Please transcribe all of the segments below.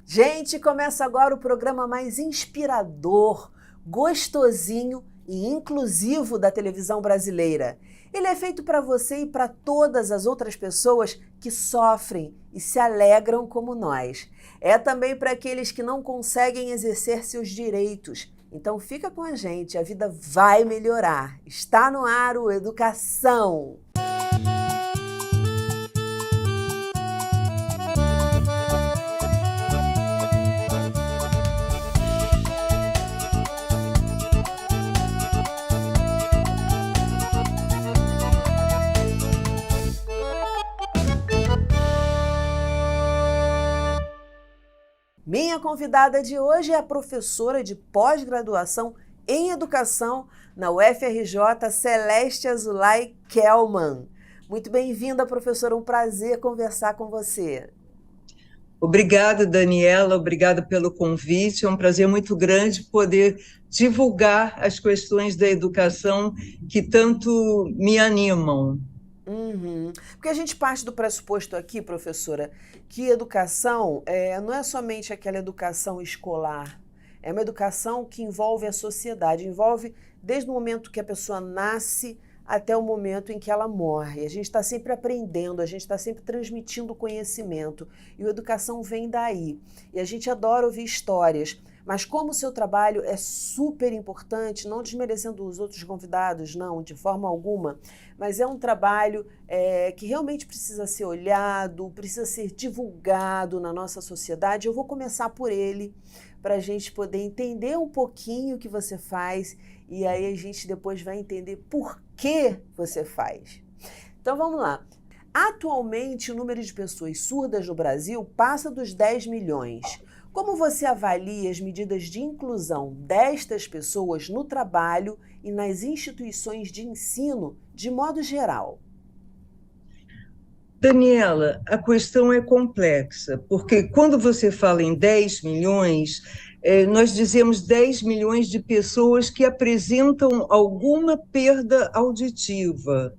Gente, começa agora o programa mais inspirador, gostosinho e inclusivo da televisão brasileira. Ele é feito para você e para todas as outras pessoas que sofrem e se alegram como nós. É também para aqueles que não conseguem exercer seus direitos. Então fica com a gente, a vida vai melhorar. Está no ar o Educação. Minha convidada de hoje é a professora de pós-graduação em educação na UFRJ, Celeste Azulay Kelman. Muito bem-vinda, professora, um prazer conversar com você. Obrigada, Daniela, obrigada pelo convite. É um prazer muito grande poder divulgar as questões da educação que tanto me animam. Porque a gente parte do pressuposto aqui, professora, que educação não é somente aquela educação escolar, é uma educação que envolve a sociedade, envolve desde o momento que a pessoa nasce até o momento em que ela morre. A gente está sempre aprendendo, a gente está sempre transmitindo conhecimento, e a educação vem daí. E a gente adora ouvir histórias. Mas como o seu trabalho é super importante, não desmerecendo os outros convidados, não, de forma alguma, mas é um trabalho que realmente precisa ser olhado, precisa ser divulgado na nossa sociedade. Eu vou começar por ele, para a gente poder entender um pouquinho o que você faz, e aí a gente depois vai entender por que você faz. Então vamos lá. Atualmente, o número de pessoas surdas no Brasil passa dos 10 milhões. Como você avalia as medidas de inclusão destas pessoas no trabalho e nas instituições de ensino, de modo geral? Daniela, a questão é complexa, porque quando você fala em 10 milhões, nós dizemos 10 milhões de pessoas que apresentam alguma perda auditiva.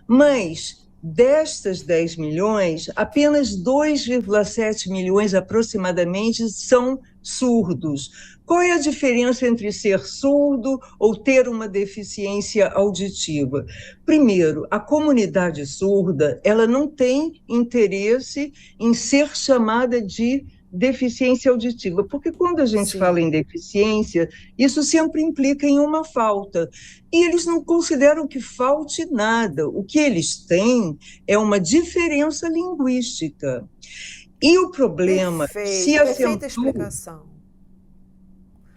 Mas destas 10 milhões, apenas 2,7 milhões aproximadamente são surdos. Qual é a diferença entre ser surdo ou ter uma deficiência auditiva? Primeiro, a comunidade surda, ela não tem interesse em ser chamada de deficiência auditiva, porque quando a gente fala em deficiência, isso sempre implica em uma falta. E eles não consideram que falte nada. O que eles têm é uma diferença linguística. E o problema se Perfeita acentua. explicação.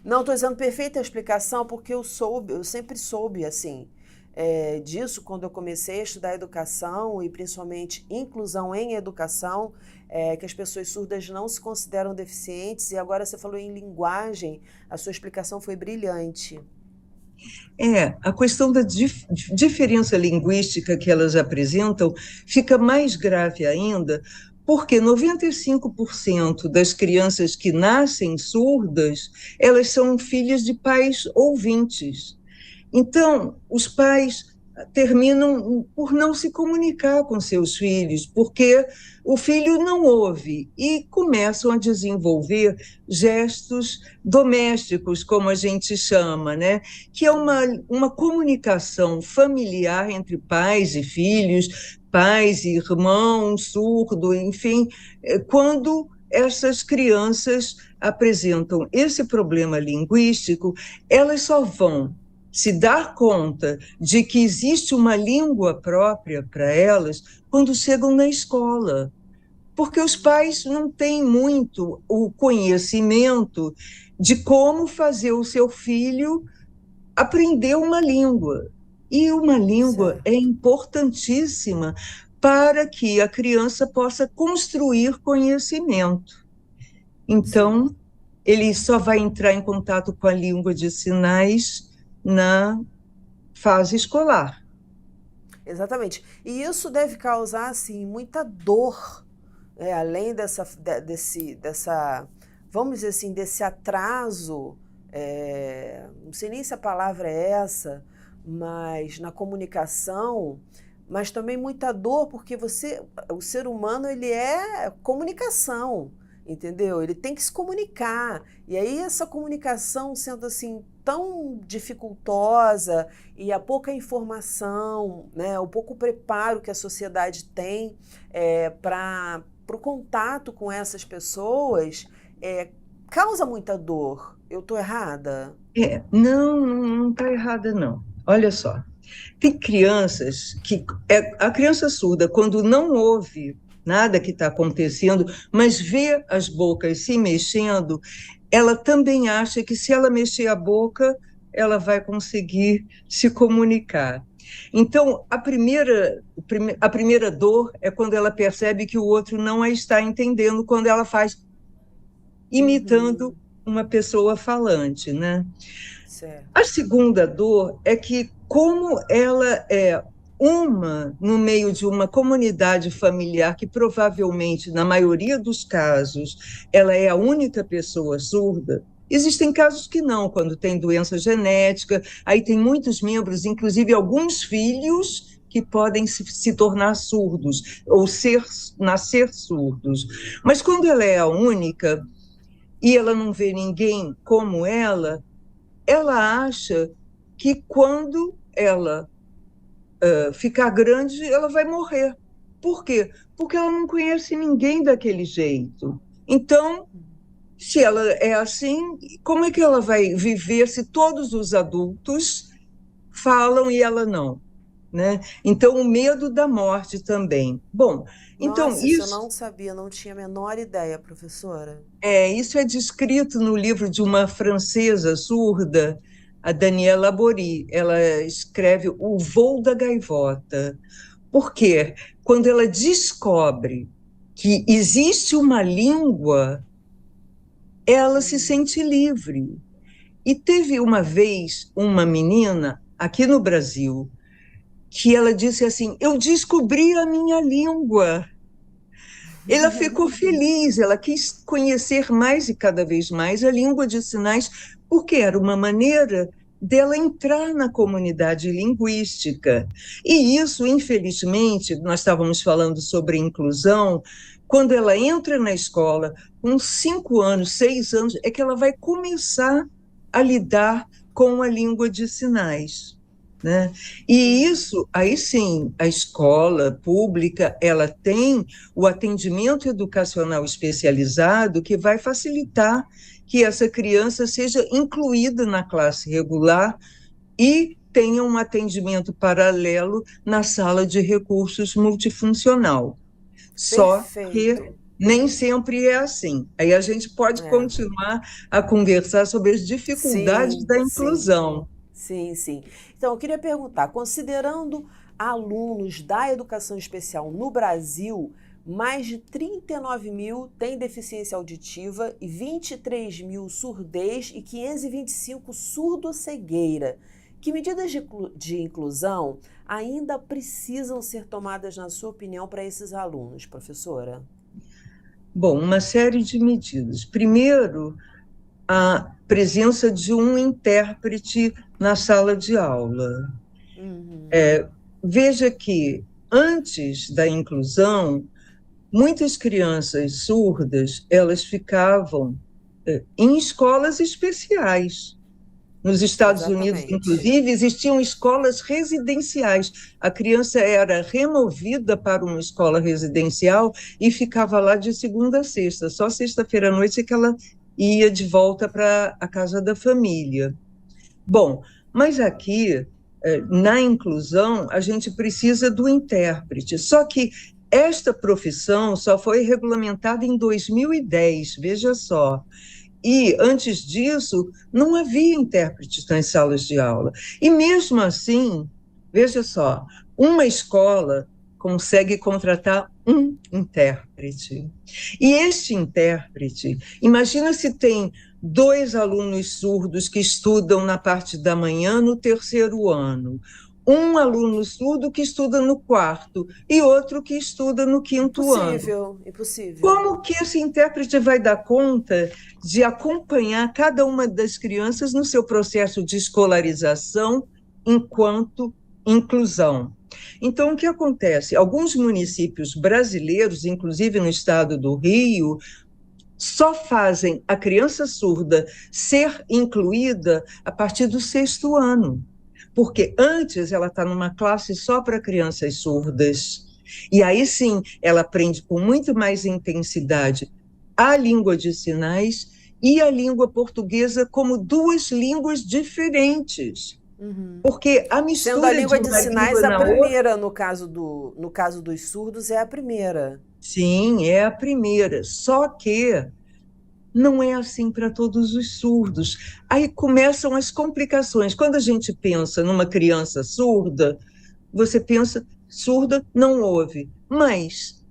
Não, estou dizendo perfeita explicação porque eu sempre soube assim disso quando eu comecei a estudar educação e principalmente inclusão em educação, que as pessoas surdas não se consideram deficientes, e agora você falou em linguagem, a sua explicação foi brilhante. A questão da diferença linguística que elas apresentam fica mais grave ainda, porque 95% das crianças que nascem surdas, elas são filhas de pais ouvintes. Então, os pais terminam por não se comunicar com seus filhos, porque o filho não ouve e começam a desenvolver gestos domésticos, como a gente chama, né? Que é uma comunicação familiar entre pais e filhos, pais e irmãos, surdo, enfim, quando essas crianças apresentam esse problema linguístico, elas só vão se dar conta de que existe uma língua própria para elas quando chegam na escola, porque os pais não têm muito o conhecimento de como fazer o seu filho aprender uma língua. E uma língua é importantíssima para que a criança possa construir conhecimento. Então, ele só vai entrar em contato com a língua de sinais na fase escolar. Exatamente. E isso deve causar, assim, muita dor, além vamos dizer assim, desse atraso, não sei nem se a palavra é essa, mas na comunicação, mas também muita dor, porque o ser humano, ele é comunicação. entendeu? Ele tem que se comunicar. E aí essa comunicação sendo assim tão dificultosa e a pouca informação, né, o pouco preparo que a sociedade tem para o contato com essas pessoas, causa muita dor. Eu estou errada? Não está errada, não. Olha só, tem crianças que... a criança surda, quando não ouve nada que está acontecendo, mas vê as bocas se mexendo, ela também acha que se ela mexer a boca, ela vai conseguir se comunicar. Então, a primeira dor é quando ela percebe que o outro não a está entendendo, quando ela faz imitando uma pessoa falante, né? Certo. A segunda dor é que, como ela é no meio de uma comunidade familiar que provavelmente, na maioria dos casos, ela é a única pessoa surda, existem casos que não, quando tem doença genética, aí tem muitos membros, inclusive alguns filhos, que podem se tornar surdos, ou nascer surdos. Mas quando ela é a única, e ela não vê ninguém como ela acha que quando ela ficar grande, ela vai morrer. Por quê? Porque ela não conhece ninguém daquele jeito. Então, se ela é assim, como é que ela vai viver se todos os adultos falam e ela não? Né? Então, o medo da morte também. Bom, então Nossa, isso eu não sabia, não tinha a menor ideia, professora. isso é descrito no livro de uma francesa surda, a Daniela Bory. Ela escreve O Voo da Gaivota. Porque quando ela descobre que existe uma língua, ela se sente livre. E teve uma vez uma menina aqui no Brasil que ela disse assim: eu descobri a minha língua. Ela ficou feliz, ela quis conhecer mais e cada vez mais a língua de sinais, porque era uma maneira dela entrar na comunidade linguística. E isso, infelizmente, nós estávamos falando sobre inclusão, quando ela entra na escola, com 5 anos, 6 anos, é que ela vai começar a lidar com a língua de sinais. Né? E isso, aí sim, a escola pública, ela tem o atendimento educacional especializado que vai facilitar que essa criança seja incluída na classe regular e tenha um atendimento paralelo na sala de recursos multifuncional. Só que Perfeito. nem sempre é assim. Aí a gente pode continuar a conversar sobre as dificuldades Sim, da sim. inclusão. Sim, sim. Então, eu queria perguntar, considerando alunos da educação especial no Brasil, mais de 39 mil têm deficiência auditiva e 23 mil surdez e 525 surdo-cegueira. Que medidas de inclusão ainda precisam ser tomadas, na sua opinião, para esses alunos, professora? Bom, uma série de medidas. Primeiro, a presença de um intérprete na sala de aula. Veja que, antes da inclusão, muitas crianças surdas, elas ficavam em escolas especiais. Nos Estados Unidos, Exatamente. inclusive, existiam escolas residenciais. A criança era removida para uma escola residencial e ficava lá de segunda a sexta. Só sexta-feira à noite é que ela ia de volta para a casa da família. Bom, mas aqui, na inclusão, a gente precisa do intérprete. Só que esta profissão só foi regulamentada em 2010, veja só. E, antes disso, não havia intérpretes nas salas de aula. E, mesmo assim, veja só, uma escola consegue contratar um intérprete. E este intérprete, imagina se tem 2 alunos surdos que estudam na parte da manhã no 3º ano, um aluno surdo que estuda no 4º e outro que estuda no 5º ano. Impossível, impossível. Como que esse intérprete vai dar conta de acompanhar cada uma das crianças no seu processo de escolarização enquanto inclusão? Então, o que acontece? Alguns municípios brasileiros, inclusive no estado do Rio, só fazem a criança surda ser incluída a partir do 6º ano, porque antes ela está numa classe só para crianças surdas. E aí sim, ela aprende com muito mais intensidade a língua de sinais e a língua portuguesa como duas línguas diferentes. Porque a Sendo a mistura de língua de uma sinais língua a na outra... primeira, no caso dos surdos, é a primeira. Sim, é a primeira. Só que não é assim para todos os surdos. Aí começam as complicações. Quando a gente pensa numa criança surda, você pensa, surda não ouve. Mas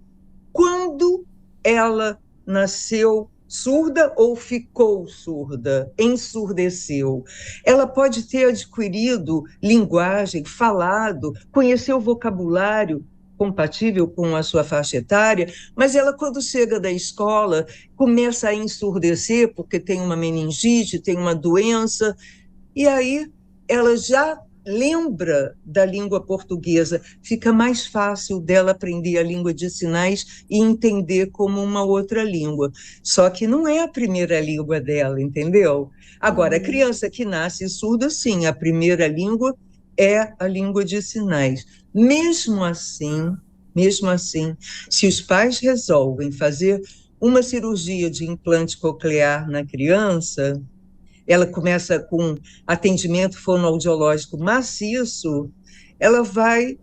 quando ela nasceu surda ou ficou surda, ensurdeceu, ela pode ter adquirido linguagem, falado, conhecer o vocabulário compatível com a sua faixa etária, mas ela, quando chega da escola, começa a ensurdecer porque tem uma meningite, tem uma doença, e aí ela já lembra da língua portuguesa, fica mais fácil dela aprender a língua de sinais e entender como uma outra língua. Só que não é a primeira língua dela, entendeu? Agora, a criança que nasce surda, sim, a primeira língua é a língua de sinais. Mesmo assim, se os pais resolvem fazer uma cirurgia de implante coclear na criança, ela começa com atendimento fonoaudiológico maciço, ela vai,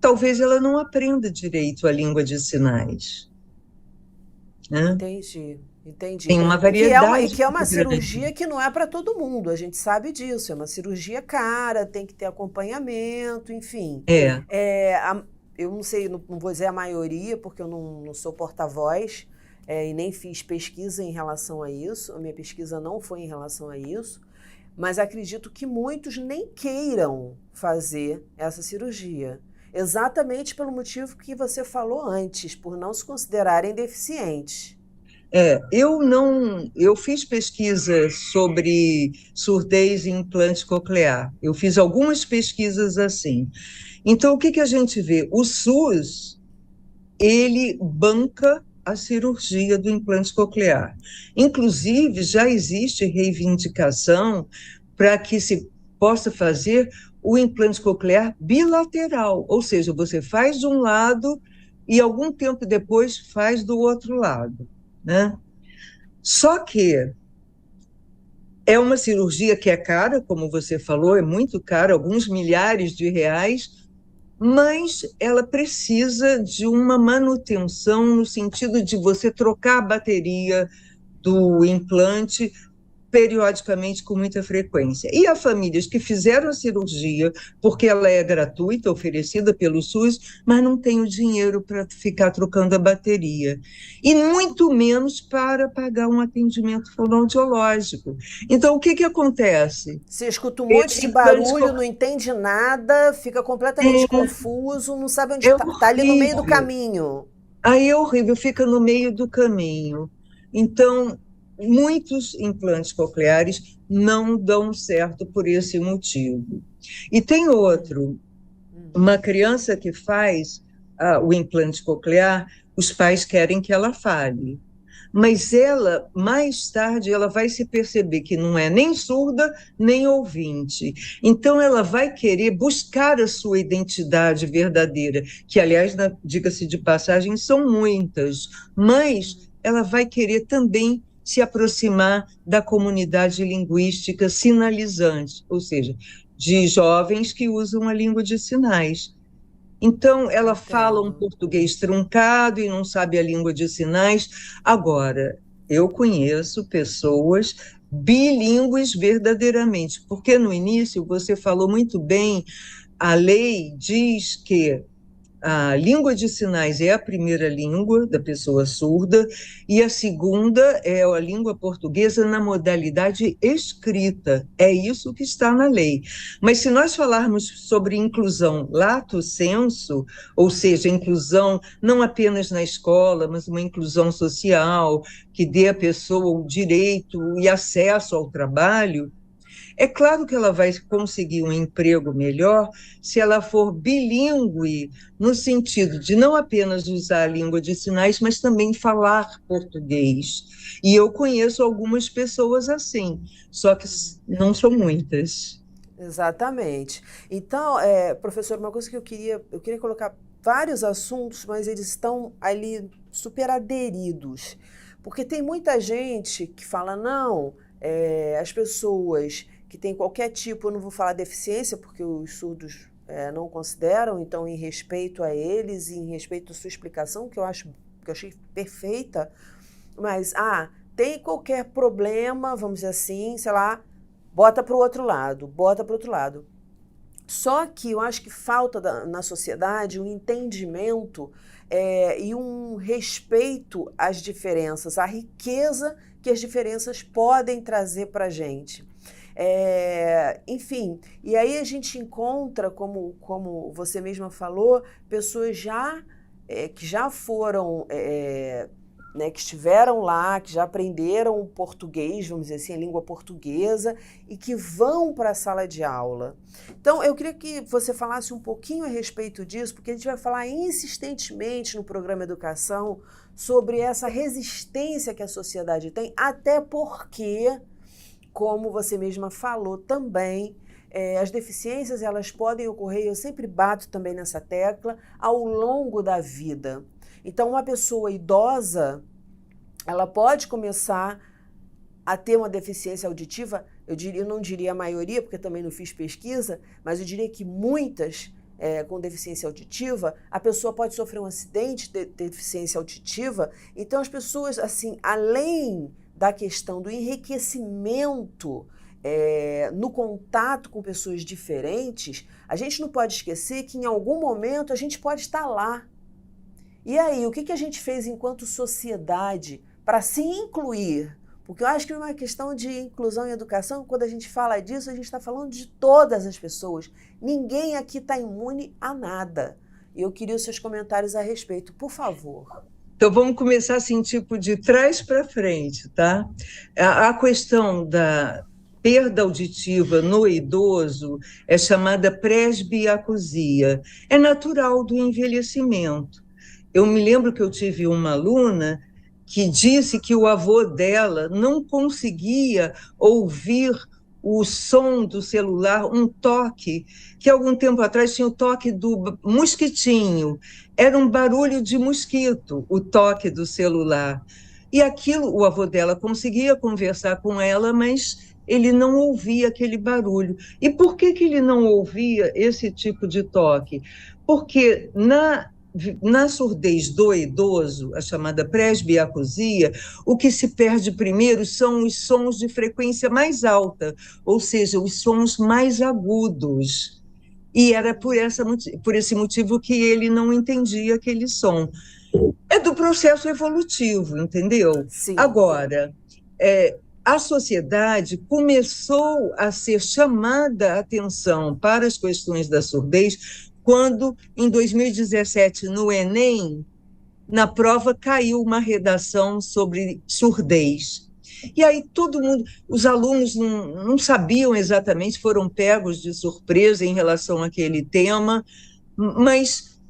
talvez ela não aprenda direito a língua de sinais, né? Entendi. Tem uma variedade. E que é uma cirurgia que não é para todo mundo, a gente sabe disso. É uma cirurgia cara, tem que ter acompanhamento, enfim. Eu não sei, não vou dizer a maioria, porque eu não sou porta-voz, e nem fiz pesquisa em relação a isso. A minha pesquisa não foi em relação a isso, mas acredito que muitos nem queiram fazer essa cirurgia. Exatamente pelo motivo que você falou antes, por não se considerarem deficientes. Eu fiz pesquisa sobre surdez e implante coclear. Eu fiz algumas pesquisas assim. Então, o que a gente vê? O SUS, ele banca a cirurgia do implante coclear. Inclusive, já existe reivindicação para que se possa fazer o implante coclear bilateral, ou seja, você faz de um lado e algum tempo depois faz do outro lado, né? Só que é uma cirurgia que é cara, como você falou, é muito cara, alguns milhares de reais, mas ela precisa de uma manutenção no sentido de você trocar a bateria do implante periodicamente, com muita frequência. E há famílias que fizeram a cirurgia porque ela é gratuita, oferecida pelo SUS, mas não têm o dinheiro para ficar trocando a bateria. E muito menos para pagar um atendimento fonoaudiológico. Então, o que acontece? Você escuta um monte de barulho, não entende nada, fica completamente confuso, não sabe onde está. Está ali no meio do caminho. Aí é horrível, fica no meio do caminho. Então, muitos implantes cocleares não dão certo por esse motivo. E tem outro, uma criança que faz o implante coclear, os pais querem que ela fale, mas ela, mais tarde, ela vai se perceber que não é nem surda, nem ouvinte. Então, ela vai querer buscar a sua identidade verdadeira, que, aliás, diga-se de passagem, são muitas, mas ela vai querer também se aproximar da comunidade linguística sinalizante, ou seja, de jovens que usam a língua de sinais. Então, ela fala um português truncado e não sabe a língua de sinais. Agora, eu conheço pessoas bilíngues verdadeiramente, porque no início você falou muito bem, a lei diz que a língua de sinais é a primeira língua da pessoa surda e a segunda é a língua portuguesa na modalidade escrita. É isso que está na lei. Mas se nós falarmos sobre inclusão lato sensu, ou seja, inclusão não apenas na escola, mas uma inclusão social que dê à pessoa o direito e acesso ao trabalho, É claro que ela vai conseguir um emprego melhor se ela for bilíngue, no sentido de não apenas usar a língua de sinais, mas também falar português. E eu conheço algumas pessoas assim, só que não são muitas. Exatamente. Então, professor, uma coisa que eu queria colocar vários assuntos, mas eles estão ali super aderidos. Porque tem muita gente que fala, não, as pessoas que têm qualquer tipo, eu não vou falar deficiência, porque os surdos não consideram, então, em respeito a eles, em respeito à sua explicação, que eu achei perfeita, mas, tem qualquer problema, vamos dizer assim, sei lá, bota para o outro lado, bota para o outro lado. Só que eu acho que falta na sociedade um entendimento e um respeito às diferenças, à riqueza que as diferenças podem trazer para a gente. Enfim, e aí a gente encontra, como você mesma falou, pessoas que já foram, né, que estiveram lá, que já aprenderam o português, vamos dizer assim, a língua portuguesa, e que vão para a sala de aula. Então, eu queria que você falasse um pouquinho a respeito disso, porque a gente vai falar insistentemente no programa Educação sobre essa resistência que a sociedade tem, até porque, como você mesma falou também, as deficiências elas podem ocorrer, eu sempre bato também nessa tecla, ao longo da vida. Então, uma pessoa idosa, ela pode começar a ter uma deficiência auditiva, eu não diria a maioria, porque também não fiz pesquisa, mas eu diria que muitas com deficiência auditiva, a pessoa pode sofrer um acidente de deficiência auditiva. Então, as pessoas, assim, além da questão do enriquecimento no contato com pessoas diferentes, a gente não pode esquecer que em algum momento a gente pode estar lá. E aí, o que a gente fez enquanto sociedade para se incluir? Porque eu acho que uma questão de inclusão e educação, quando a gente fala disso, a gente está falando de todas as pessoas. Ninguém aqui está imune a nada. E eu queria os seus comentários a respeito, por favor. Então, vamos começar assim, tipo, de trás para frente, tá? A questão da perda auditiva no idoso é chamada presbiacusia. É natural do envelhecimento. Eu me lembro que eu tive uma aluna que disse que o avô dela não conseguia ouvir o som do celular, um toque, que algum tempo atrás tinha o toque do mosquitinho. Era um barulho de mosquito, o toque do celular. E aquilo, o avô dela conseguia conversar com ela, mas ele não ouvia aquele barulho. E por que ele não ouvia esse tipo de toque? Porque na surdez do idoso, a chamada presbiacusia, o que se perde primeiro são os sons de frequência mais alta, ou seja, os sons mais agudos. E era por esse motivo que ele não entendia aquele som. É do processo evolutivo, entendeu? Sim. Agora, a sociedade começou a ser chamada a atenção para as questões da surdez quando, em 2017, no Enem, na prova caiu uma redação sobre surdez. E aí todo mundo, os alunos não sabiam exatamente, foram pegos de surpresa em relação àquele tema, mas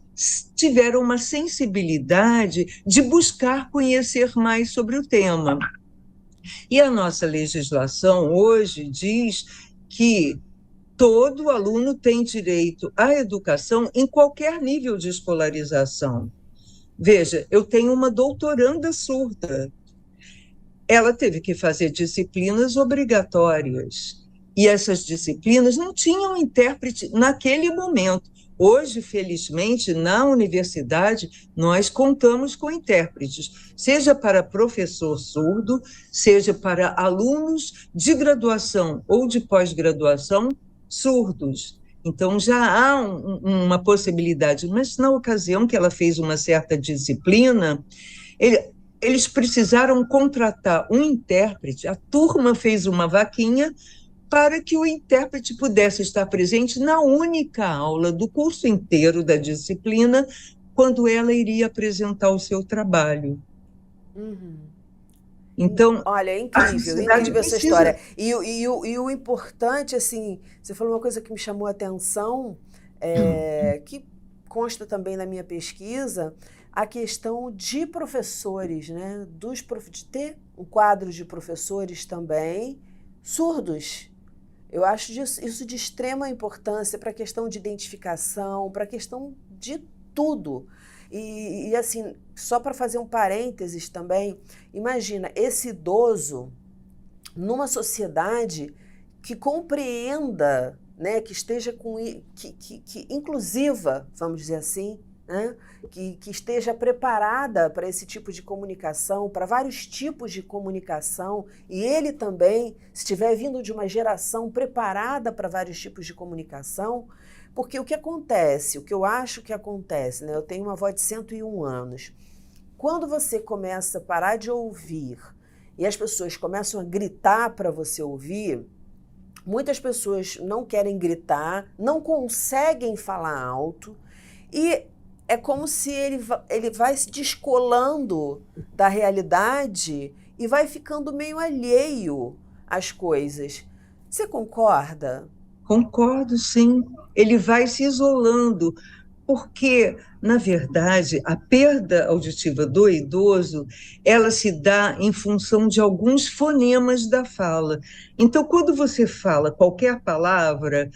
tiveram uma sensibilidade de buscar conhecer mais sobre o tema. E a nossa legislação hoje diz que todo aluno tem direito à educação em qualquer nível de escolarização. Veja, eu tenho uma doutoranda surda. Ela teve que fazer disciplinas obrigatórias. E essas disciplinas não tinham intérprete naquele momento. Hoje, felizmente, na universidade, nós contamos com intérpretes, seja para professor surdo, seja para alunos de graduação ou de pós-graduação surdos. Então, já há uma possibilidade, mas na ocasião que ela fez uma certa disciplina, eles precisaram contratar um intérprete, a turma fez uma vaquinha para que o intérprete pudesse estar presente na única aula do curso inteiro da disciplina, quando ela iria apresentar o seu trabalho. Uhum. Então, Olha, é a incrível, sociedade incrível essa precisa. história. E o importante, assim, você falou uma coisa que me chamou a atenção, que consta também na minha pesquisa, a questão de professores, né? De ter um quadro de professores também surdos. Eu acho isso de extrema importância para a questão de identificação, para a questão de tudo. Assim, só para fazer um parênteses também, imagina esse idoso numa sociedade que compreenda, né, que esteja que inclusiva, vamos dizer assim, né, que esteja preparada para esse tipo de comunicação, para vários tipos de comunicação, e ele também, se estiver vindo de uma geração preparada para vários tipos de comunicação, porque o que acontece, o que eu acho que acontece, né, eu tenho uma avó de 101 anos, quando você começa a parar de ouvir e as pessoas começam a gritar para você ouvir, muitas pessoas não querem gritar, não conseguem falar alto e é como se ele vai se descolando da realidade e vai ficando meio alheio às coisas. Você concorda? Concordo, sim. Ele vai se isolando, porque, na verdade, a perda auditiva do idoso, ela se dá em função de alguns fonemas da fala. Então, quando você fala qualquer palavra,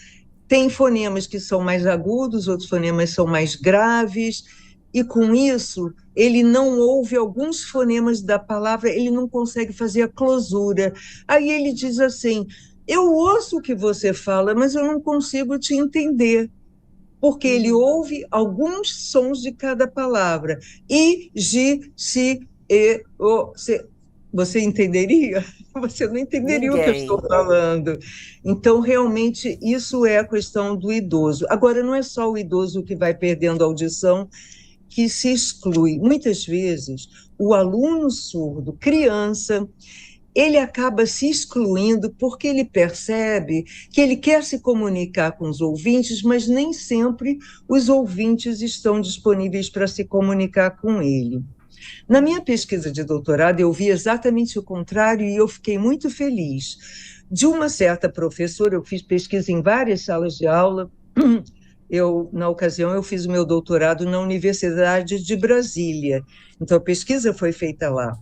tem fonemas que são mais agudos, outros fonemas são mais graves, e com isso ele não ouve alguns fonemas da palavra, ele não consegue fazer a closura. Aí ele diz assim: eu ouço o que você fala, mas eu não consigo te entender, porque ele Uhum. ouve alguns sons de cada palavra. I, gi, si, e, o, se. Você entenderia? Você não entenderia o que eu estou Ninguém. falando. Então, realmente, isso é a questão do idoso. Agora, não é só o idoso que vai perdendo a audição, que se exclui. Muitas vezes, o aluno surdo, criança, ele acaba se excluindo porque ele percebe que ele quer se comunicar com os ouvintes, mas nem sempre os ouvintes estão disponíveis para se comunicar com ele. Na minha pesquisa de doutorado, eu vi exatamente o contrário e eu fiquei muito feliz. De uma certa professora, eu fiz pesquisa em várias salas de aula. Na ocasião, eu fiz o meu doutorado na Universidade de Brasília. Então, a pesquisa foi feita lá.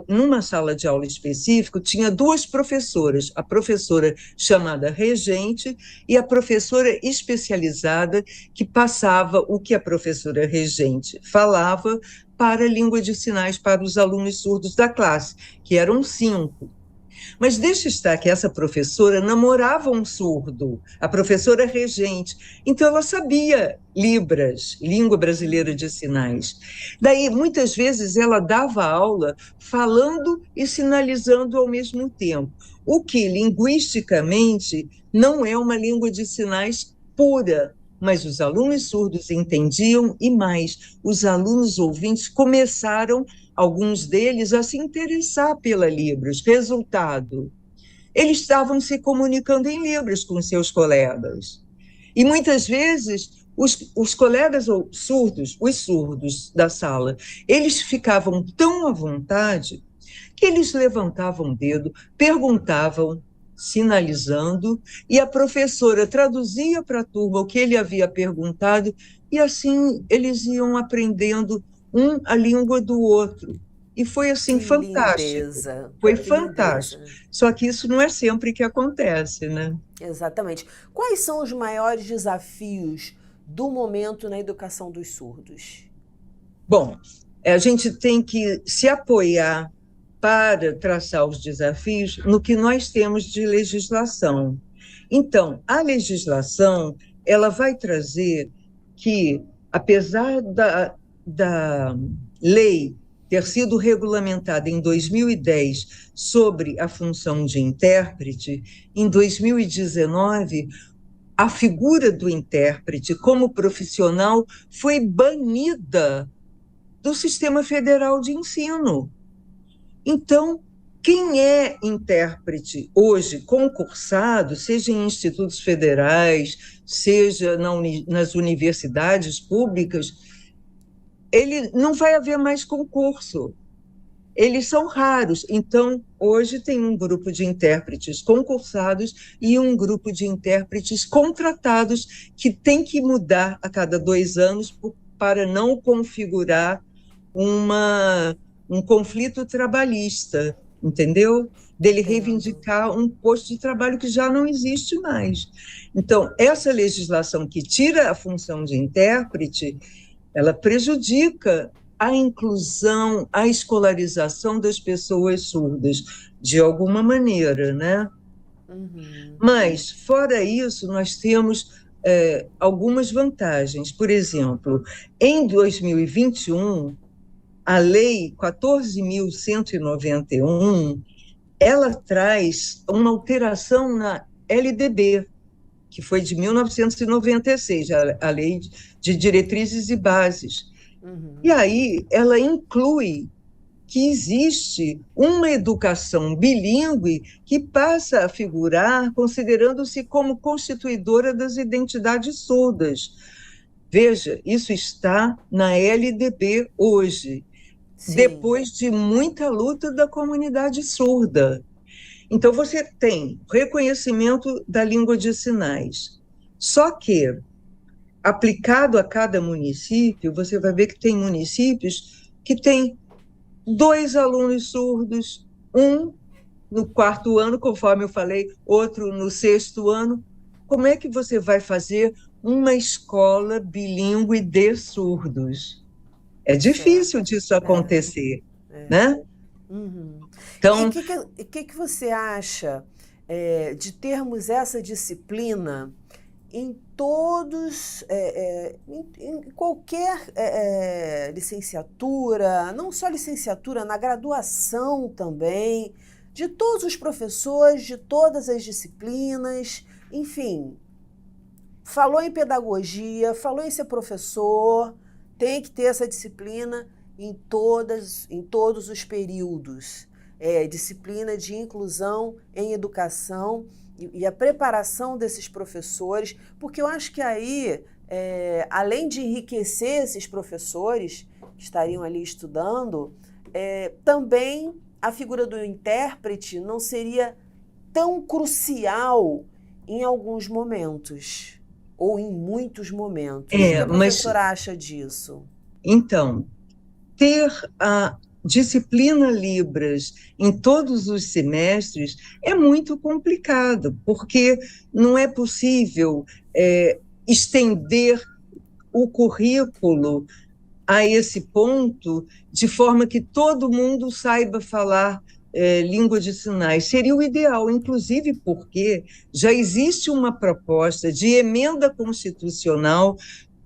Numa sala de aula específica, tinha duas professoras, a professora chamada regente e a professora especializada que passava o que a professora regente falava para a língua de sinais para os alunos surdos da classe, que eram 5. Mas deixa estar que essa professora namorava um surdo, a professora regente. Então, ela sabia Libras, língua brasileira de sinais. Daí, muitas vezes, ela dava aula falando e sinalizando ao mesmo tempo, o que, linguisticamente, não é uma língua de sinais pura, mas os alunos surdos entendiam e mais, os alunos ouvintes começaram, alguns deles, a se interessar pela Libras. Resultado, eles estavam se comunicando em Libras com seus colegas. E muitas vezes os colegas surdos, os surdos da sala, eles ficavam tão à vontade que eles levantavam o dedo, perguntavam, sinalizando, e a professora traduzia para a turma o que ele havia perguntado, e assim eles iam aprendendo a língua do outro. E foi assim Que fantástico. lindeza, Foi que fantástico. lindeza. Só que isso não é sempre que acontece, né? Exatamente. Quais são os maiores desafios do momento na educação dos surdos? Bom, a gente tem que se apoiar para traçar os desafios no que nós temos de legislação. Então, a legislação, ela vai trazer que, apesar da lei ter sido regulamentada em 2010 sobre a função de intérprete, em 2019 a figura do intérprete como profissional foi banida do Sistema Federal de Ensino. Então, quem é intérprete hoje, concursado, seja em institutos federais, seja nas universidades públicas, ele não vai haver mais concurso. eles são raros. Então, hoje tem um grupo de intérpretes concursados e um grupo de intérpretes contratados que tem que mudar a cada 2 anos para não configurar um conflito trabalhista, entendeu? Dele Entendo. reivindicar um posto de trabalho que já não existe mais. Então, essa legislação que tira a função de intérprete, ela prejudica a inclusão, a escolarização das pessoas surdas, de alguma maneira, né? Uhum. Mas, fora isso, nós temos algumas vantagens. Por exemplo, em 2021, a Lei 14.191, ela traz uma alteração na LDB, que foi de 1996, a Lei de Diretrizes e Bases. E Uhum. aí ela inclui que existe uma educação bilíngue que passa a figurar considerando-se como constituidora das identidades surdas. Veja, isso está na LDB hoje, Sim. depois de muita luta da comunidade surda. Então, você tem reconhecimento da língua de sinais. Só que, aplicado a cada município, você vai ver que tem municípios que têm 2 alunos surdos, um no 4º ano, conforme eu falei, outro no 6º ano. Como é que você vai fazer uma escola bilíngue de surdos? É difícil Certo. disso É, acontecer, é. né? Uhum. E o Então, que você acha de termos essa disciplina em todos, em qualquer licenciatura, não só licenciatura, na graduação também, de todos os professores, de todas as disciplinas, enfim, falou em pedagogia, falou em ser professor, tem que ter essa disciplina em todos os períodos. Disciplina de inclusão em educação e a preparação desses professores, porque eu acho que aí, além de enriquecer esses professores que estariam ali estudando, também a figura do intérprete não seria tão crucial em alguns momentos, ou em muitos momentos. O que a mas professora acha disso? então, ter a disciplina Libras em todos os semestres é muito complicado, porque não é possível estender o currículo a esse ponto de forma que todo mundo saiba falar língua de sinais. Seria o ideal, inclusive porque já existe uma proposta de emenda constitucional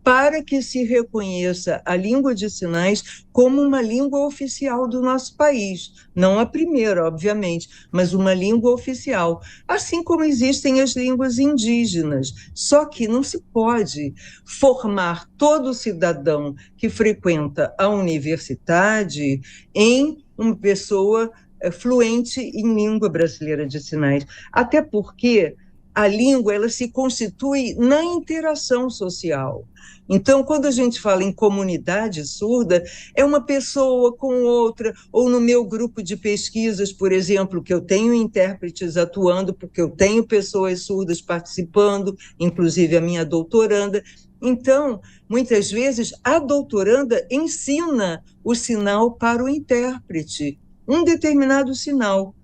para que se reconheça a língua de sinais como uma língua oficial do nosso país. Não a primeira, obviamente, mas uma língua oficial. Assim como existem as línguas indígenas. Só que não se pode formar todo cidadão que frequenta a universidade em uma pessoa fluente em língua brasileira de sinais. Até porque a língua ela se constitui na interação social. Então, quando a gente fala em comunidade surda, é uma pessoa com outra, ou no meu grupo de pesquisas, por exemplo, que eu tenho intérpretes atuando, porque eu tenho pessoas surdas participando, inclusive a minha doutoranda. Então, muitas vezes, a doutoranda ensina o sinal para o intérprete, um determinado sinal.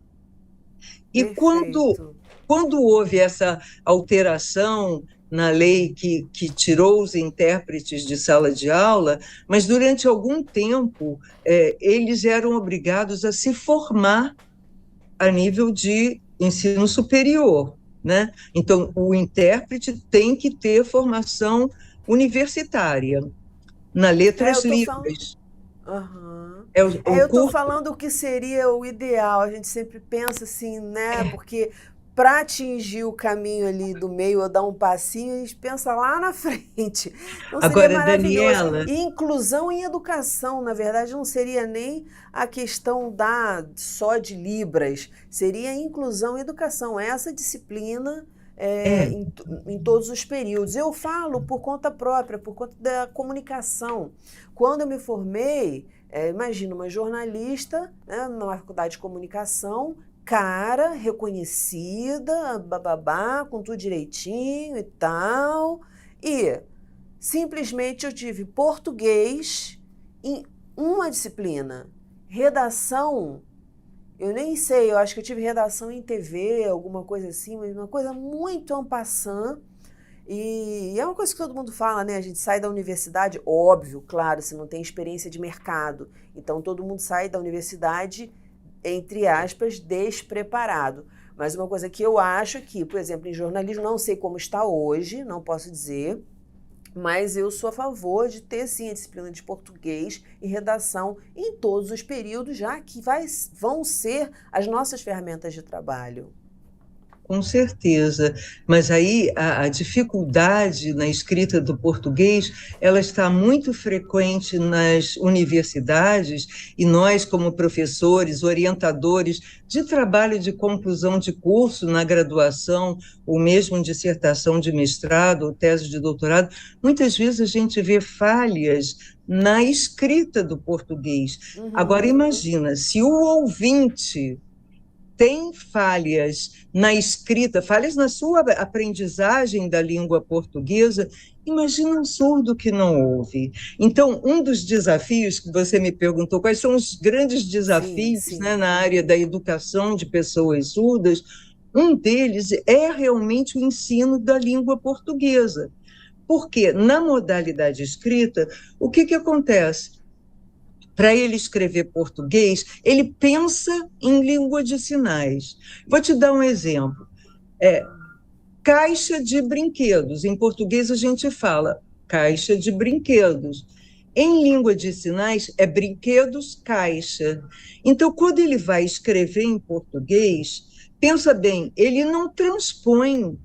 E Perfeito. quando houve essa alteração na lei que tirou os intérpretes de sala de aula, mas durante algum tempo eles eram obrigados a se formar a nível de ensino superior, né? Então, o intérprete tem que ter formação universitária na Eu letras tô falando. livres. Aham. É o Eu tô curso. falando o que seria o ideal. A gente sempre pensa assim, né? Porque para atingir o caminho ali do meio ou dar um passinho, a gente pensa lá na frente. Então seria Agora, maravilhoso. Daniela, E inclusão em educação, na verdade, não seria nem a questão só de Libras, seria inclusão em educação. Essa disciplina é, em todos os períodos. Eu falo por conta própria, por conta da comunicação. Quando eu me formei, Imagina uma jornalista, né, numa faculdade de comunicação, cara, reconhecida, bababá, com tudo direitinho e tal, e simplesmente eu tive português em uma disciplina, redação. Eu nem sei, eu acho que eu tive redação em TV, alguma coisa assim, mas uma coisa muito en passant. E é uma coisa que todo mundo fala, né? A gente sai da universidade, óbvio, claro, se não tem experiência de mercado. Então todo mundo sai da universidade, entre aspas, despreparado. Mas uma coisa que eu acho que, por exemplo, em jornalismo, não sei como está hoje, não posso dizer, mas eu sou a favor de ter, sim, a disciplina de português e redação em todos os períodos, já que vão ser as nossas ferramentas de trabalho. Com certeza, mas aí a dificuldade na escrita do português, ela está muito frequente nas universidades, e nós, como professores, orientadores de trabalho de conclusão de curso na graduação, ou mesmo dissertação de mestrado ou tese de doutorado, muitas vezes a gente vê falhas na escrita do português. Agora, imagina, se o ouvinte tem falhas na escrita, falhas na sua aprendizagem da língua portuguesa, imagina um surdo que não ouve. Então, um dos desafios que você me perguntou, quais são os grandes desafios, Sim. né, na área da educação de pessoas surdas, um deles é realmente o ensino da língua portuguesa. Porque, na modalidade escrita, o que acontece? Para ele escrever português, ele pensa em língua de sinais. Vou te dar um exemplo. Caixa de brinquedos. Em português a gente fala caixa de brinquedos. Em língua de sinais é brinquedos caixa. Então, quando ele vai escrever em português, pensa bem, ele não transpõe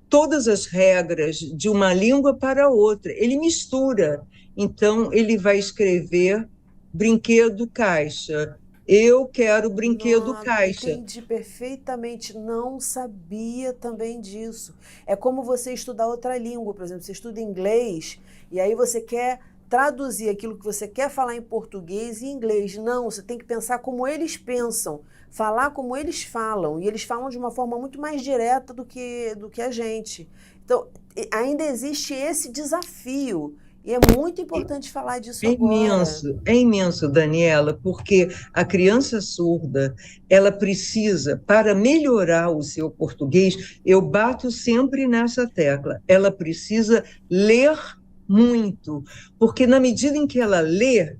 todas as regras de uma língua para outra, ele mistura. Então, ele vai escrever brinquedo caixa. Eu quero brinquedo caixa. Entendi perfeitamente, não sabia também disso. É como você estudar outra língua, por exemplo, você estuda inglês e aí você quer traduzir aquilo que você quer falar em português em inglês. Não, você tem que pensar como eles pensam, falar como eles falam, e eles falam de uma forma muito mais direta do que a gente. Então, ainda existe esse desafio. E é muito importante falar disso agora. É imenso, Daniela, porque a criança surda, ela precisa, para melhorar o seu português, eu bato sempre nessa tecla, ela precisa ler muito, porque na medida em que ela lê,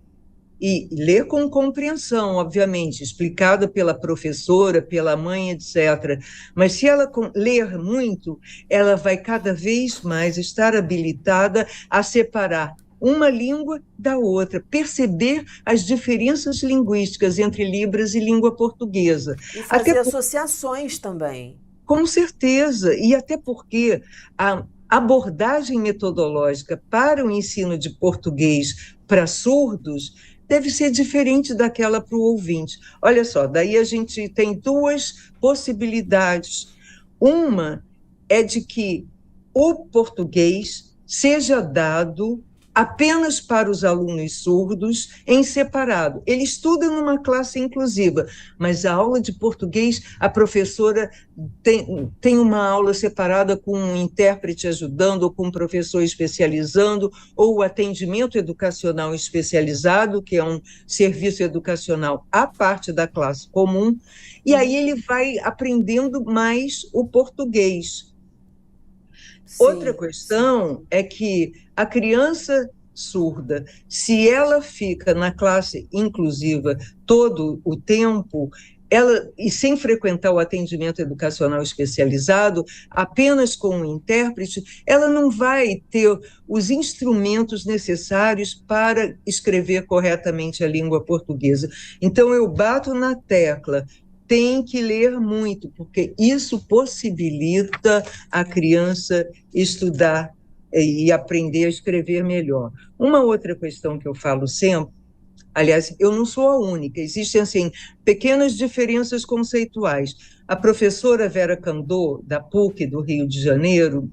e ler com compreensão, obviamente, explicada pela professora, pela mãe, etc. Mas se ela ler muito, ela vai cada vez mais estar habilitada a separar uma língua da outra, perceber as diferenças linguísticas entre Libras e língua portuguesa. E fazer associações também. Com certeza, e até porque a abordagem metodológica para o ensino de português para surdos deve ser diferente daquela para o ouvinte. Olha só, daí a gente tem duas possibilidades. Uma é de que o português seja dado apenas para os alunos surdos em separado. Ele estuda numa classe inclusiva, mas a aula de português, a professora tem uma aula separada com um intérprete ajudando, ou com um professor especializando, ou o atendimento educacional especializado, que é um serviço educacional à parte da classe comum, e aí ele vai aprendendo mais o português. Sim. Outra questão é que a criança surda, se ela fica na classe inclusiva todo o tempo, e sem frequentar o atendimento educacional especializado, apenas com um intérprete, ela não vai ter os instrumentos necessários para escrever corretamente a língua portuguesa. Então, eu bato na tecla, tem que ler muito, porque isso possibilita a criança estudar e aprender a escrever melhor. Uma outra questão que eu falo sempre, aliás, eu não sou a única, existem, assim, pequenas diferenças conceituais. A professora Vera Candô, da PUC do Rio de Janeiro,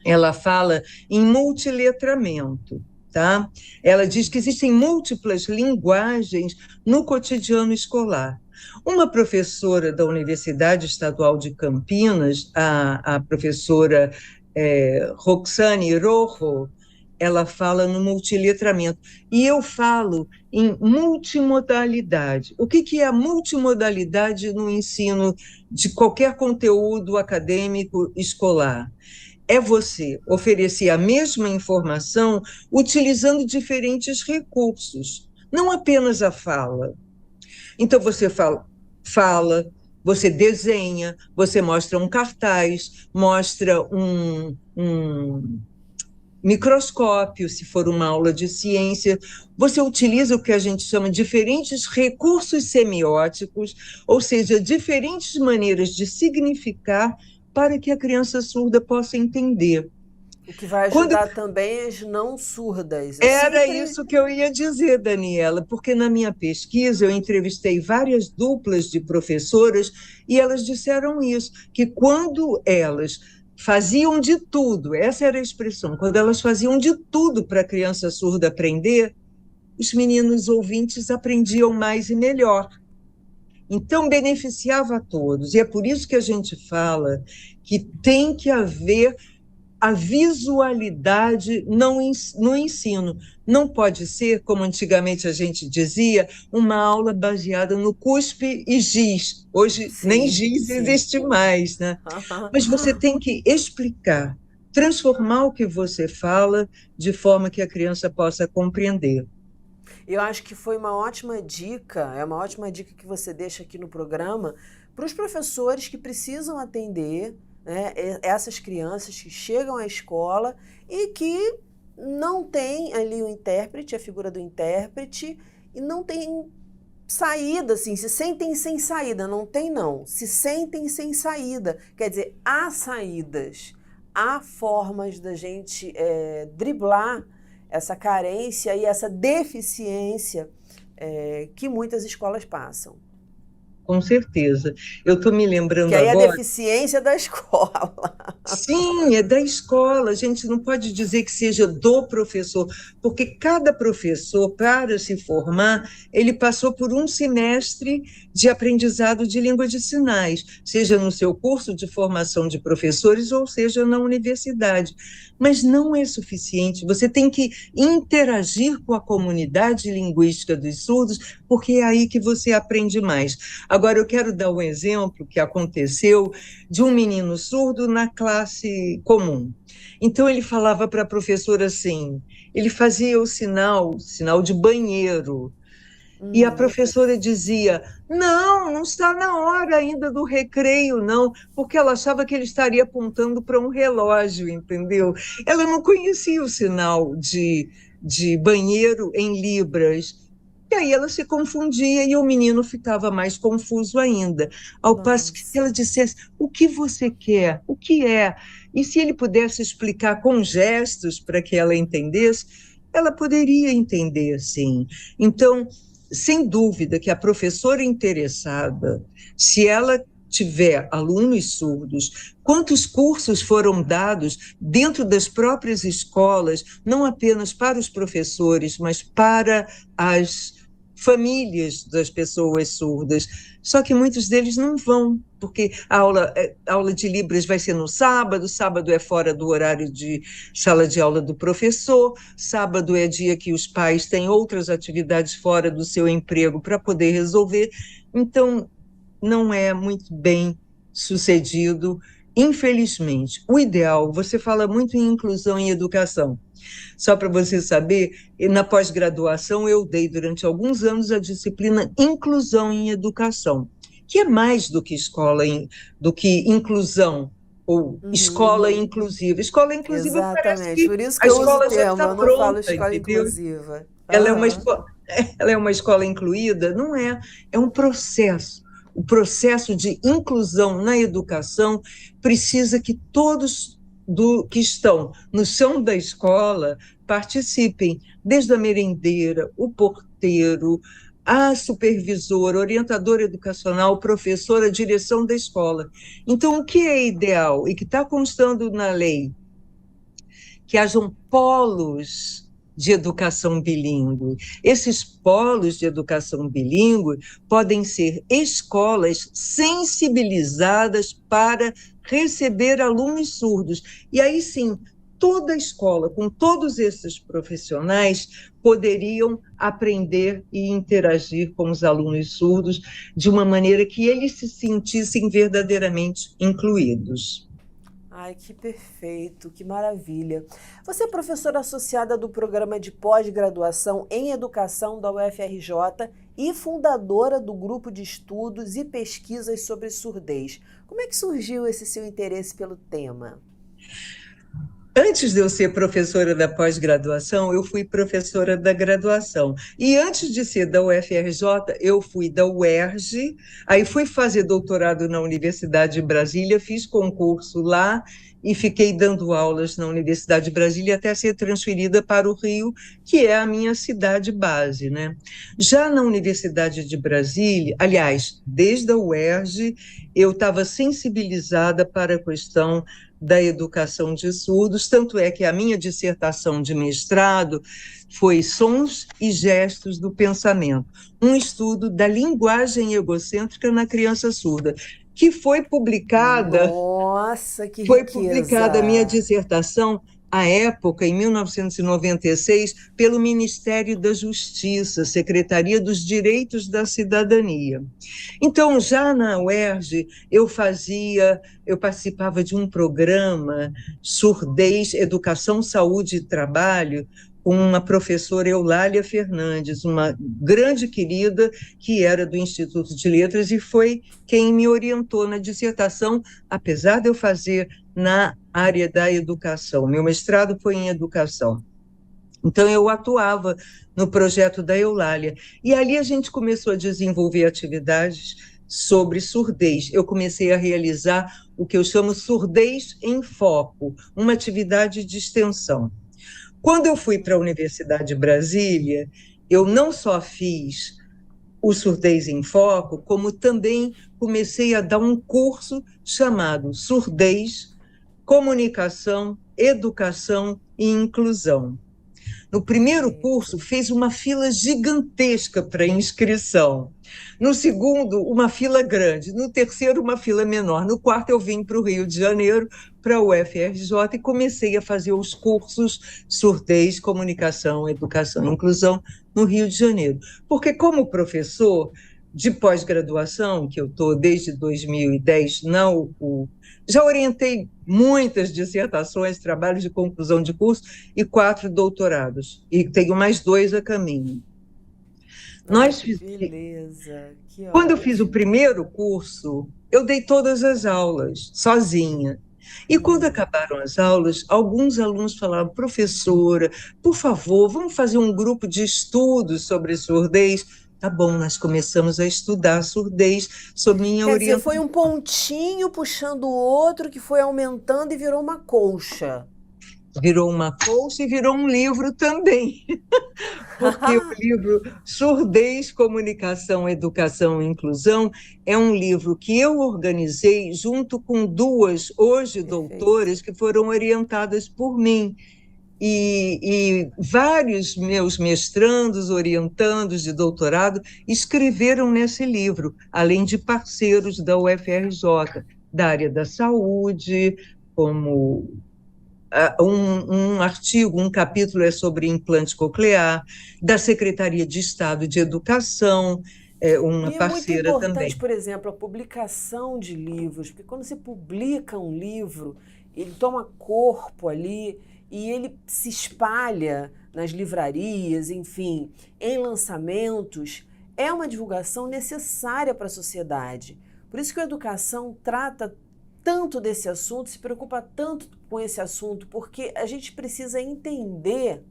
ela fala em multiletramento. tá? Ela diz que existem múltiplas linguagens no cotidiano escolar. Uma professora da Universidade Estadual de Campinas, a professora Roxane Rojo, ela fala no multiletramento. E eu falo em multimodalidade. O que é a multimodalidade no ensino de qualquer conteúdo acadêmico escolar? É você oferecer a mesma informação utilizando diferentes recursos, não apenas a fala. Então, você fala, você desenha, você mostra um cartaz, mostra um microscópio, se for uma aula de ciência, você utiliza o que a gente chama de diferentes recursos semióticos, ou seja, diferentes maneiras de significar para que a criança surda possa entender. O que vai ajudar também as não surdas. Era isso que eu ia dizer, Daniela, porque na minha pesquisa eu entrevistei várias duplas de professoras e elas disseram isso, que quando elas faziam de tudo, essa era a expressão, quando elas faziam de tudo para a criança surda aprender, os meninos ouvintes aprendiam mais e melhor. Então, beneficiava a todos. E é por isso que a gente fala que tem que haver a visualidade no ensino. Não pode ser, como antigamente a gente dizia, uma aula baseada no cuspe e giz. Hoje sim, nem giz existe mais, né? Mas você tem que explicar, transformar o que você fala de forma que a criança possa compreender. Eu acho que foi uma ótima dica, é uma ótima dica que você deixa aqui no programa para os professores que precisam atender, né, essas crianças que chegam à escola e que não tem ali o intérprete, a figura do intérprete, e não tem saída, assim, se sentem sem saída, não tem não, se sentem sem saída, quer dizer, há saídas, há formas da gente driblar essa carência e essa deficiência que muitas escolas passam. Com certeza. Eu estou me lembrando que aí agora... é a deficiência da escola. Sim, é da escola. A gente não pode dizer que seja do professor, porque cada professor, para se formar, ele passou por um semestre de aprendizado de língua de sinais, seja no seu curso de formação de professores ou seja na universidade. Mas não é suficiente. Você tem que interagir com a comunidade linguística dos surdos, porque é aí que você aprende mais. Agora, eu quero dar um exemplo que aconteceu de um menino surdo na classe comum. Então, ele falava para a professora assim, ele fazia o sinal de banheiro, e a professora dizia, não está na hora ainda do recreio, não, porque ela achava que ele estaria apontando para um relógio, entendeu? Ela não conhecia o sinal de banheiro em libras. E aí ela se confundia e o menino ficava mais confuso ainda. Ao passo que se ela dissesse, o que você quer? O que é? E se ele pudesse explicar com gestos para que ela entendesse, ela poderia entender, sim. Então, sem dúvida que a professora interessada, se ela tiver alunos surdos, quantos cursos foram dados dentro das próprias escolas, não apenas para os professores, mas para as famílias das pessoas surdas, só que muitos deles não vão, porque a aula de Libras vai ser no sábado, sábado é fora do horário de sala de aula do professor, sábado é dia que os pais têm outras atividades fora do seu emprego para poder resolver, então não é muito bem sucedido, infelizmente. O ideal, você fala muito em inclusão em educação. Só para você saber, na pós-graduação eu dei durante alguns anos a disciplina Inclusão em Educação, que é mais do que do que inclusão, ou escola inclusiva. Escola inclusiva exatamente, parece que por isso que a eu uso escola o já termo, está eu não pronta, falo escola entendeu? inclusiva. Ela é uma escola incluída? Não é, é um processo. O processo de inclusão na educação precisa que todos que estão no chão da escola participem, desde a merendeira, o porteiro, a supervisora, orientadora educacional, professora, a direção da escola. Então, o que é ideal e que está constando na lei? Que hajam polos de educação bilíngue. Esses polos de educação bilíngue podem ser escolas sensibilizadas para receber alunos surdos. E aí sim, toda a escola, com todos esses profissionais, poderiam aprender e interagir com os alunos surdos de uma maneira que eles se sentissem verdadeiramente incluídos. Ai, que perfeito, que maravilha. Você é professora associada do programa de pós-graduação em educação da UFRJ e fundadora do grupo de estudos e pesquisas sobre surdez. Como é que surgiu esse seu interesse pelo tema? Antes de eu ser professora da pós-graduação, eu fui professora da graduação. E antes de ser da UFRJ, eu fui da UERJ, aí fui fazer doutorado na Universidade de Brasília, fiz concurso lá e fiquei dando aulas na Universidade de Brasília até ser transferida para o Rio, que é a minha cidade base, né? Já na Universidade de Brasília, aliás, desde a UERJ, eu estava sensibilizada para a questão da educação de surdos, tanto é que a minha dissertação de mestrado foi Sons e Gestos do Pensamento, um estudo da linguagem egocêntrica na criança surda, que foi publicada. Nossa, que Foi riqueza! publicada a minha dissertação, à época, em 1996, pelo Ministério da Justiça, Secretaria dos Direitos da Cidadania. Então, já na UERJ, eu participava de um programa Surdez, Educação, Saúde e Trabalho, com uma professora Eulália Fernandes, uma grande querida que era do Instituto de Letras e foi quem me orientou na dissertação, apesar de eu fazer na área da educação. Meu mestrado foi em educação. Então, eu atuava no projeto da Eulália. E ali a gente começou a desenvolver atividades sobre surdez. Eu comecei a realizar o que eu chamo Surdez em Foco, uma atividade de extensão. Quando eu fui para a Universidade de Brasília, eu não só fiz o Surdez em Foco, como também comecei a dar um curso chamado Surdez, Comunicação, Educação e Inclusão. No primeiro curso, fez uma fila gigantesca para inscrição. No segundo, uma fila grande. No terceiro, uma fila menor. No quarto, eu vim para o Rio de Janeiro, para a UFRJ, e comecei a fazer os cursos Surdez, Comunicação, Educação e Inclusão no Rio de Janeiro. Porque, como professor de pós-graduação, que eu estou desde 2010, já orientei muitas dissertações, trabalhos de conclusão de curso e 4 doutorados. E tenho mais 2 a caminho. Beleza, que Quando eu ótimo. fiz o primeiro curso, eu dei todas as aulas, sozinha. E quando acabaram as aulas, alguns alunos falaram: professora, por favor, vamos fazer um grupo de estudos sobre surdez? Tá bom, nós começamos a estudar surdez sob minha orientação. Quer dizer, foi um pontinho puxando o outro que foi aumentando e virou uma colcha. Virou uma colcha e virou um livro também. Porque o livro Surdez, Comunicação, Educação e Inclusão é um livro que eu organizei junto com 2, hoje, doutoras, que foram orientadas por mim. E vários meus mestrandos, orientandos de doutorado escreveram nesse livro, além de parceiros da UFRJ, da área da saúde, como um artigo, um capítulo é sobre implante coclear, da Secretaria de Estado de Educação, uma parceira também. É muito importante, por exemplo, a publicação de livros, porque quando você publica um livro, ele toma corpo ali e ele se espalha nas livrarias, enfim, em lançamentos, é uma divulgação necessária para a sociedade. Por isso que a educação trata tanto desse assunto, se preocupa tanto com esse assunto, porque a gente precisa entender,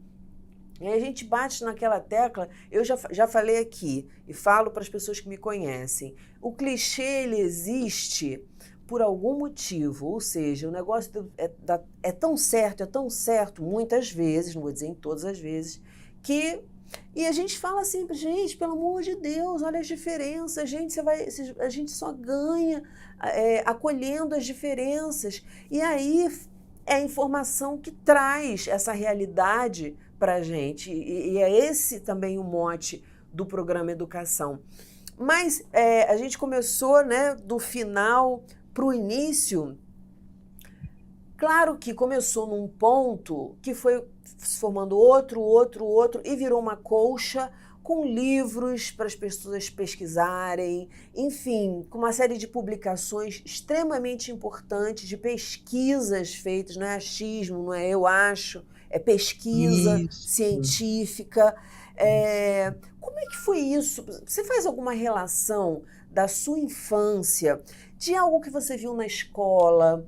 e a gente bate naquela tecla, eu já falei aqui, e falo para as pessoas que me conhecem, o clichê ele existe por algum motivo, ou seja, o negócio é tão certo, muitas vezes, não vou dizer em todas as vezes, que... E a gente fala sempre, gente, pelo amor de Deus, olha as diferenças, gente, a gente só ganha acolhendo as diferenças. E aí é a informação que traz essa realidade para a gente, e é esse também o mote do programa Educação. Mas a gente começou, né, do final para o início. Claro que começou num ponto que foi se formando outro, e virou uma colcha com livros para as pessoas pesquisarem, enfim, com uma série de publicações extremamente importantes, de pesquisas feitas, não é achismo, não é eu acho, é pesquisa científica. Como é que foi isso? Você faz alguma relação da sua infância, de algo que você viu na escola,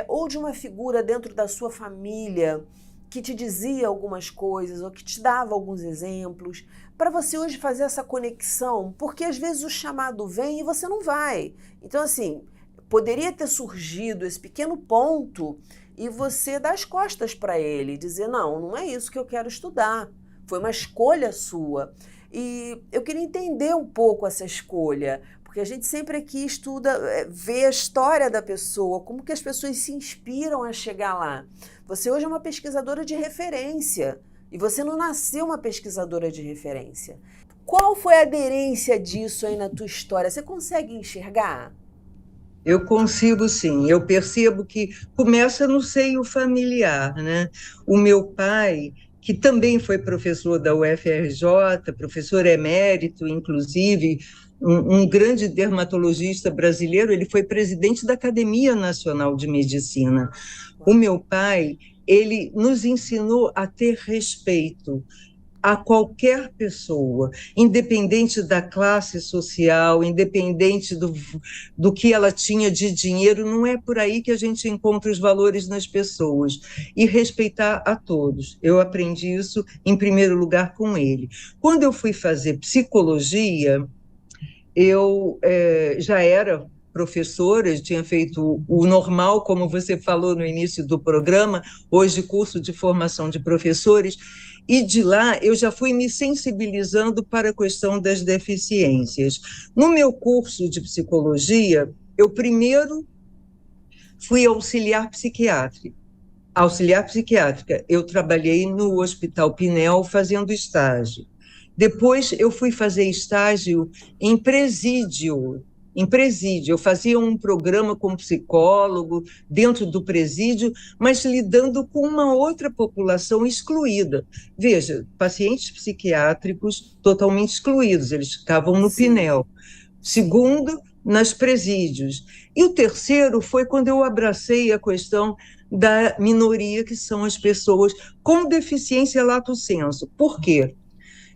ou de uma figura dentro da sua família que te dizia algumas coisas ou que te dava alguns exemplos, para você hoje fazer essa conexão? Porque às vezes o chamado vem e você não vai. Então, assim, poderia ter surgido esse pequeno ponto e você dar as costas para ele, dizer, não, não é isso que eu quero estudar. Foi uma escolha sua. E eu queria entender um pouco essa escolha, porque a gente sempre aqui estuda, vê a história da pessoa, como que as pessoas se inspiram a chegar lá. Você hoje é uma pesquisadora de referência, e você não nasceu uma pesquisadora de referência. Qual foi a aderência disso aí na tua história? Você consegue enxergar? Eu consigo, sim. Eu percebo que começa no seio familiar, né? O meu pai, que também foi professor da UFRJ, professor emérito, inclusive, um grande dermatologista brasileiro, ele foi presidente da Academia Nacional de Medicina. O meu pai, ele nos ensinou a ter respeito a qualquer pessoa, independente da classe social, independente do que ela tinha de dinheiro, não é por aí que a gente encontra os valores nas pessoas, e respeitar a todos. Eu aprendi isso, em primeiro lugar, com ele. Quando eu fui fazer psicologia, eu já era professora, tinha feito o normal, como você falou no início do programa, hoje curso de formação de professores, e de lá eu já fui me sensibilizando para a questão das deficiências. No meu curso de psicologia, eu primeiro fui auxiliar psiquiátrica. Auxiliar psiquiátrica, eu trabalhei no Hospital Pinel fazendo estágio. Depois eu fui fazer estágio em presídio. Eu fazia um programa com psicólogo dentro do presídio, mas lidando com uma outra população excluída. Veja, pacientes psiquiátricos totalmente excluídos, eles ficavam no Pinel. Segundo, nas presídios. E o terceiro foi quando eu abracei a questão da minoria, que são as pessoas com deficiência lato sensu. Por quê?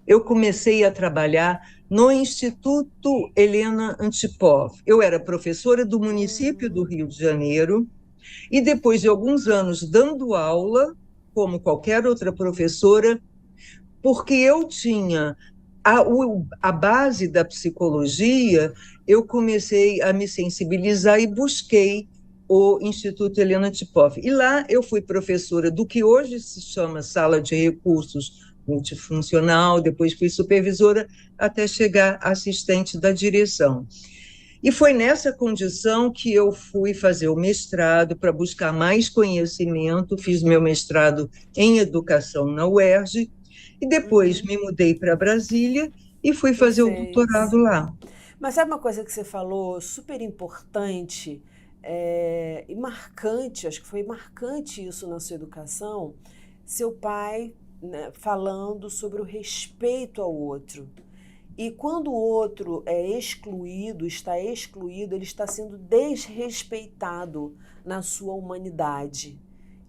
Eu comecei a trabalhar no Instituto Helena Antipov. Eu era professora do município do Rio de Janeiro e depois de alguns anos dando aula, como qualquer outra professora, porque eu tinha a base da psicologia, eu comecei a me sensibilizar e busquei o Instituto Helena Antipov. E lá eu fui professora do que hoje se chama Sala de Recursos Multifuncional, depois fui supervisora até chegar assistente da direção. E foi nessa condição que eu fui fazer o mestrado para buscar mais conhecimento, fiz meu mestrado em educação na UERJ, e depois me mudei para Brasília e fui fazer o doutorado lá. Mas sabe uma coisa que você falou, super importante e marcante, acho que foi marcante isso na sua educação, seu pai, né, falando sobre o respeito ao outro. E quando o outro é excluído, ele está sendo desrespeitado na sua humanidade.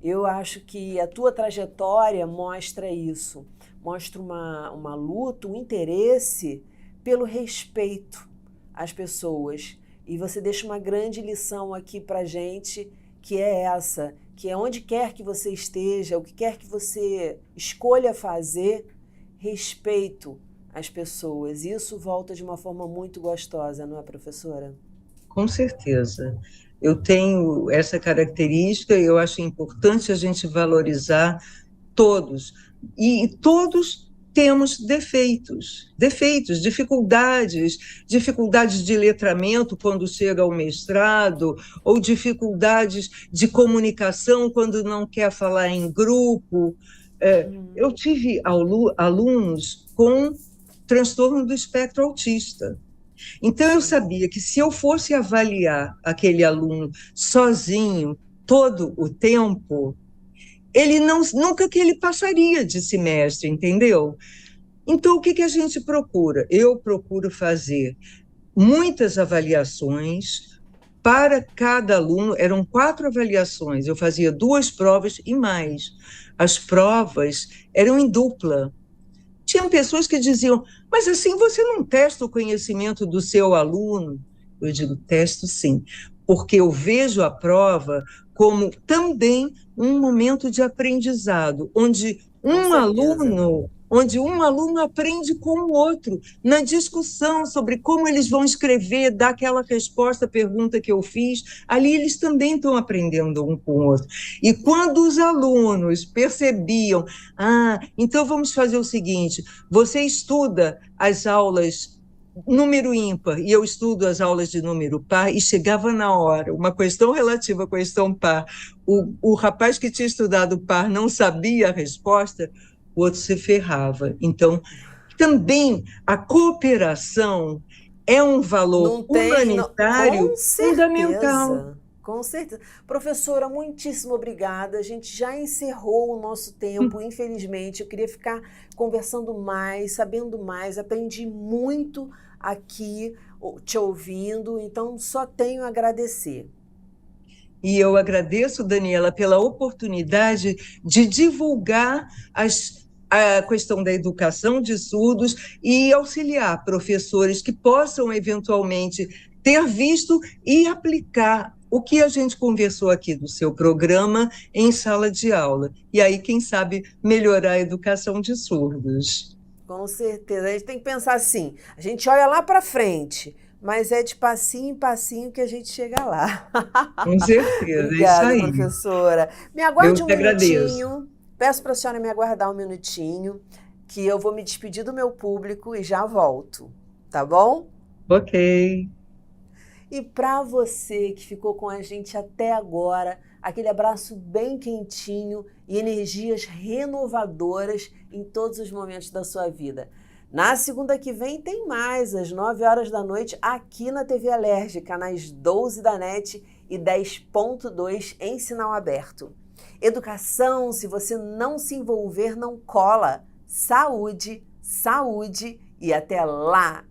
Eu acho que a tua trajetória mostra isso, mostra uma luta, um interesse pelo respeito às pessoas. E você deixa uma grande lição aqui para a gente, que é essa, que é onde quer que você esteja, o que quer que você escolha fazer, respeito às pessoas. Isso volta de uma forma muito gostosa, não é, professora? Com certeza. Eu tenho essa característica e eu acho importante a gente valorizar todos. E todos temos defeitos, dificuldades de letramento quando chega ao mestrado, ou dificuldades de comunicação quando não quer falar em grupo. Eu tive alunos com transtorno do espectro autista. Então, eu sabia que se eu fosse avaliar aquele aluno sozinho todo o tempo, ele nunca que ele passaria de semestre, entendeu? Então, o que que a gente procura? Eu procuro fazer muitas avaliações para cada aluno, eram 4 avaliações, eu fazia 2 provas e mais. As provas eram em dupla. Tinham pessoas que diziam, mas assim você não testa o conhecimento do seu aluno? Eu digo, testo sim, porque eu vejo a prova como também um momento de aprendizado, Com certeza. onde um aluno aprende com o outro, na discussão sobre como eles vão escrever, dar aquela resposta à pergunta que eu fiz, ali eles também estão aprendendo um com o outro. E quando os alunos percebiam, então vamos fazer o seguinte, você estuda as aulas número ímpar e eu estudo as aulas de número par, e chegava na hora, uma questão relativa à questão par, o rapaz que tinha estudado par não sabia a resposta, o outro se ferrava. Então, também a cooperação é um valor Não tem. Com humanitário fundamental. certeza. Com certeza. Professora, muitíssimo obrigada. A gente já encerrou o nosso tempo, infelizmente. Eu queria ficar conversando mais, sabendo mais. Aprendi muito aqui te ouvindo, então só tenho a agradecer. E eu agradeço, Daniela, pela oportunidade de divulgar a questão da educação de surdos e auxiliar professores que possam, eventualmente, ter visto e aplicar o que a gente conversou aqui do seu programa em sala de aula. E aí, quem sabe, melhorar a educação de surdos. Com certeza. A gente tem que pensar assim: a gente olha lá para frente, mas é de passinho em passinho que a gente chega lá. Com certeza, é isso Obrigada, aí. professora. Me Eu aguarde um te agradeço. minutinho. Peço para a senhora me aguardar um minutinho, que eu vou me despedir do meu público e já volto. Tá bom? Ok. E para você que ficou com a gente até agora, aquele abraço bem quentinho e energias renovadoras em todos os momentos da sua vida. Na segunda que vem tem mais, às 9 horas da noite, aqui na TV Alerj, canais 12 da NET e 10.2 em sinal aberto. Educação, se você não se envolver, não cola. Saúde, saúde e até lá!